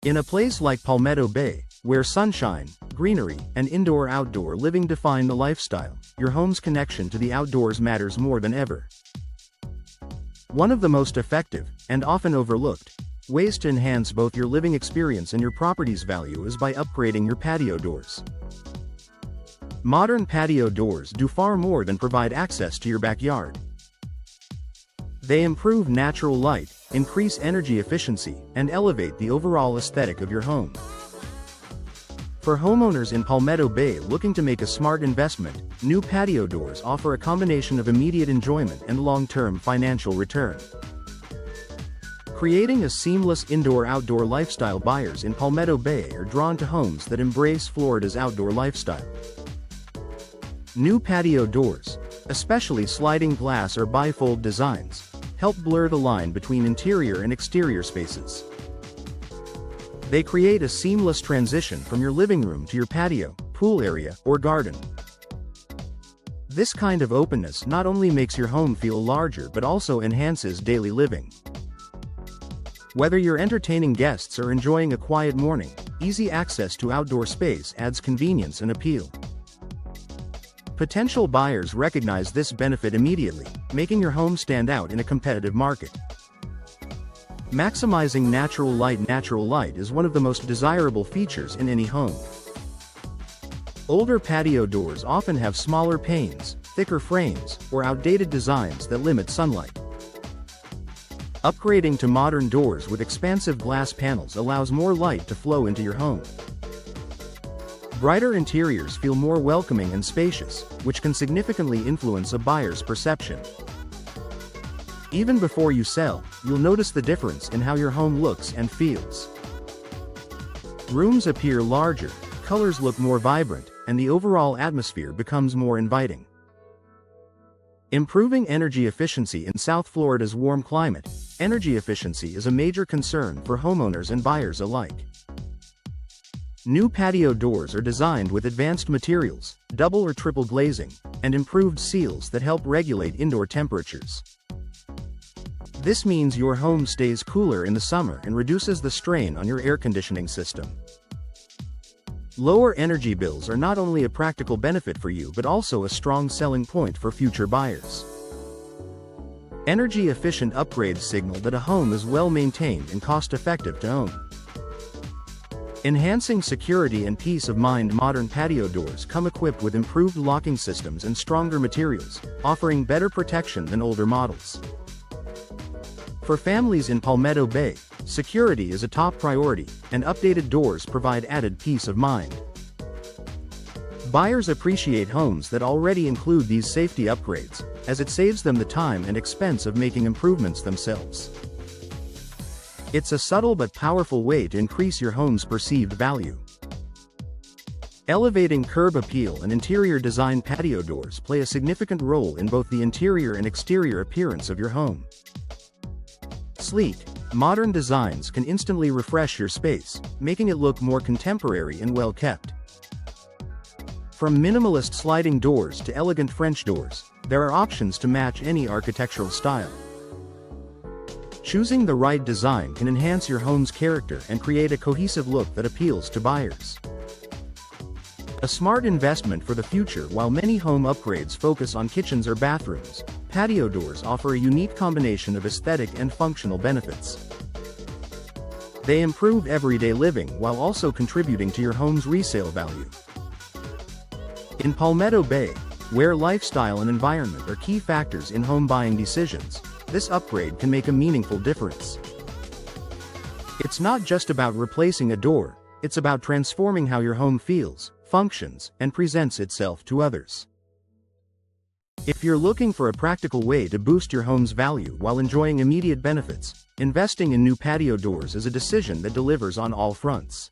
In a place like Palmetto Bay, where sunshine, greenery, and indoor-outdoor living define the lifestyle, your home's connection to the outdoors matters more than ever. One of the most effective, and often overlooked, ways to enhance both your living experience and your property's value is by upgrading your patio doors. Modern patio doors do far more than provide access to your backyard. They improve natural light, increase energy efficiency, and elevate the overall aesthetic of your home. For homeowners in Palmetto Bay looking to make a smart investment, new patio doors offer a combination of immediate enjoyment and long-term financial return. Creating a seamless indoor-outdoor lifestyle, buyers in Palmetto Bay are drawn to homes that embrace Florida's outdoor lifestyle. New patio doors, especially sliding glass or bifold designs, help blur the line between interior and exterior spaces. They create a seamless transition from your living room to your patio, pool area, or garden. This kind of openness not only makes your home feel larger but also enhances daily living. Whether you're entertaining guests or enjoying a quiet morning, easy access to outdoor space adds convenience and appeal. Potential buyers recognize this benefit immediately, making your home stand out in a competitive market. Maximizing natural light is one of the most desirable features in any home. Older patio doors often have smaller panes, thicker frames, or outdated designs that limit sunlight. Upgrading to modern doors with expansive glass panels allows more light to flow into your home. Brighter interiors feel more welcoming and spacious, which can significantly influence a buyer's perception. Even before you sell, you'll notice the difference in how your home looks and feels. Rooms appear larger, colors look more vibrant, and the overall atmosphere becomes more inviting. Improving energy efficiency in South Florida's warm climate, energy efficiency is a major concern for homeowners and buyers alike. New patio doors are designed with advanced materials, double or triple glazing, and improved seals that help regulate indoor temperatures. This means your home stays cooler in the summer and reduces the strain on your air conditioning system. Lower energy bills are not only a practical benefit for you but also a strong selling point for future buyers. Energy-efficient upgrades signal that a home is well maintained and cost-effective to own. Enhancing security and peace of mind, modern patio doors come equipped with improved locking systems and stronger materials, offering better protection than older models. For families in Palmetto Bay, security is a top priority, and updated doors provide added peace of mind. Buyers appreciate homes that already include these safety upgrades, as it saves them the time and expense of making improvements themselves. It's a subtle but powerful way to increase your home's perceived value. Elevating curb appeal and interior design, patio doors play a significant role in both the interior and exterior appearance of your home. Sleek, modern designs can instantly refresh your space, making it look more contemporary and well-kept. From minimalist sliding doors to elegant French doors, there are options to match any architectural style. Choosing the right design can enhance your home's character and create a cohesive look that appeals to buyers. A smart investment for the future. While many home upgrades focus on kitchens or bathrooms, patio doors offer a unique combination of aesthetic and functional benefits. They improve everyday living while also contributing to your home's resale value. In Palmetto Bay, where lifestyle and environment are key factors in home buying decisions, this upgrade can make a meaningful difference. It's not just about replacing a door, it's about transforming how your home feels, functions, and presents itself to others. If you're looking for a practical way to boost your home's value while enjoying immediate benefits, investing in new patio doors is a decision that delivers on all fronts.